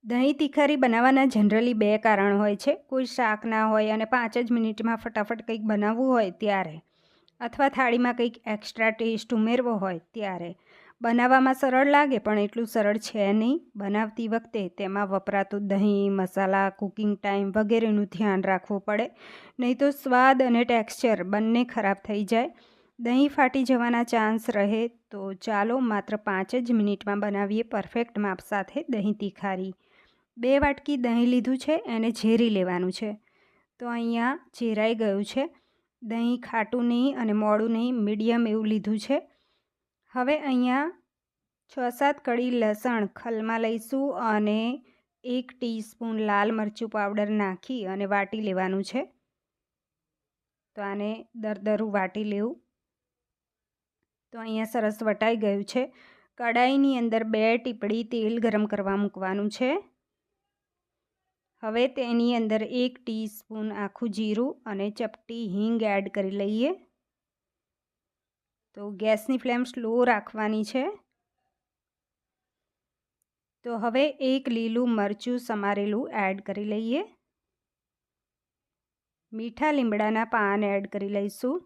દહીં તીખારી બનાવવાના જનરલી 2 કારણ હોય છે. કોઈ શાક ના હોય અને 5 જ મિનિટમાં ફટાફટ કંઈક બનાવવું હોય ત્યારે, અથવા થાળીમાં કંઈક એક્સ્ટ્રા ટેસ્ટ ઉમેરવો હોય ત્યારે. બનાવવામાં સરળ લાગે પણ એટલું સરળ છે નહીં. બનાવતી વખતે તેમાં વપરાતું દહીં, મસાલા, કુકિંગ ટાઈમ વગેરેનું ધ્યાન રાખવું પડે, નહીં તો સ્વાદ અને ટેક્સચર બંને ખરાબ થઈ જાય. દહીં ફાટી જવાના ચાન્સ રહે. તો ચાલો માત્ર 5 જ મિનિટમાં બનાવીએ પરફેક્ટ માપ સાથે દહીં તીખારી. 2 વાટકી દહીં લીધું છે, એને ઝેરી લેવાનું છે. તો અહીંયા ઝેરાઈ ગયું છે. દહીં ખાટું નહીં અને મોડું નહીં, મીડિયમ એવું લીધું છે. હવે અહીંયા 6-7 કળી લસણ ખલમાં લઈશું અને 1 ટીસ્પૂન લાલ મરચું પાવડર નાખી અને વાટી લેવાનું છે. તો આને દરદરું વાટી લેવું. તો અહીંયા સરસ વટાઈ ગયું છે. કડાઈની અંદર 2 ટીપડી તેલ ગરમ કરવા મૂકવાનું છે. હવે તેની અંદર 1 ટીસ્પૂન આખું જીરું અને ચપટી હિંગ એડ કરી લઈએ. તો ગેસની ફ્લેમ સ્લો રાખવાની છે. તો હવે 1 લીલું મરચું સમારેલું એડ કરી લઈએ. મીઠા લીમડાના પાન એડ કરી લઈશું.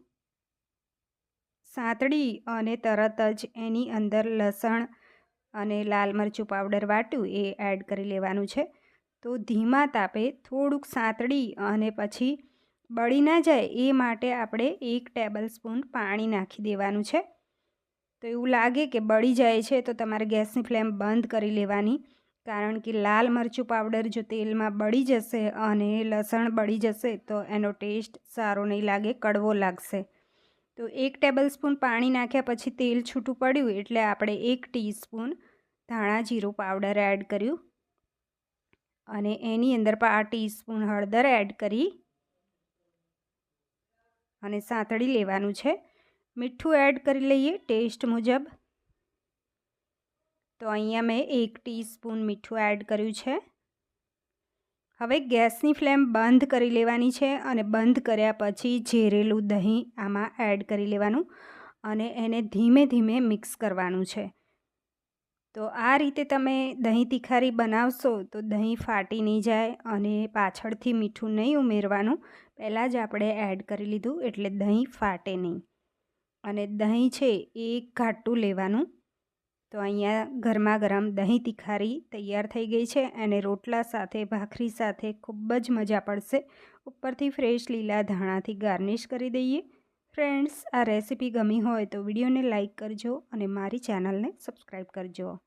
સાંતળી અને તરત જ એની અંદર લસણ અને લાલ મરચું પાવડર વાટ્યું એ એડ કરી લેવાનું છે. તો ધીમા તાપે થોડુંક સાંતળી અને પછી બળી ના જાય એ માટે આપણે 1 ટેબલસ્પૂન પાણી નાખી દેવાનું છે. તો એવું લાગે કે બળી જાય છે તો તમારે ગેસની ફ્લેમ બંધ કરી લેવાની, કારણ કે લાલ મરચું પાવડર જો તેલમાં બળી જશે અને લસણ બળી જશે તો એનો ટેસ્ટ સારો નહીં લાગે, કડવો લાગશે. તો 1 ટેબલસ્પૂન પાણી નાખ્યા પછી તેલ છૂટું પડ્યું એટલે આપણે 1 ટીસ્પૂન ધાણા જીરું પાવડર એડ કર્યું અને એની અંદર 1/2 ટીસ્પૂન હળદર એડ કરી અને સાંતળી લેવાનું છે. મીઠું એડ કરી લઈએ ટેસ્ટ મુજબ. તો અહીંયા મેં 1 ટીસ્પૂન મીઠું એડ કર્યું છે. હવે ગેસની ફ્લેમ બંધ કરી લેવાની છે અને બંધ કર્યા પછી ઝેરેલું દહીં આમાં એડ કરી લેવાનું અને એને ધીમે ધીમે મિક્સ કરવાનું છે. તો આ રીતે તમે દહીં તીખારી બનાવશો તો દહીં ફાટી નહીં જાય અને પાછળથી મીઠું નહીં ઉમેરવાનું, પહેલાં જ આપણે એડ કરી લીધું એટલે દહીં ફાટે નહીં. અને દહીં છે એ ઘાટું લેવાનું. તો અહીંયા ગરમા ગરમ દહીં તીખારી તૈયાર થઈ ગઈ છે. અને રોટલા સાથે, ભાખરી સાથે ખૂબ જ મજા પડશે. ઉપરથી ફ્રેશ લીલા ધાણાથી ગાર્નિશ કરી દઈએ. ફ્રેન્ડ્સ, આ રેસીપી ગમી હોય તો વિડીયોને લાઇક કરજો અને મારી ચેનલને સબસ્ક્રાઈબ કરજો.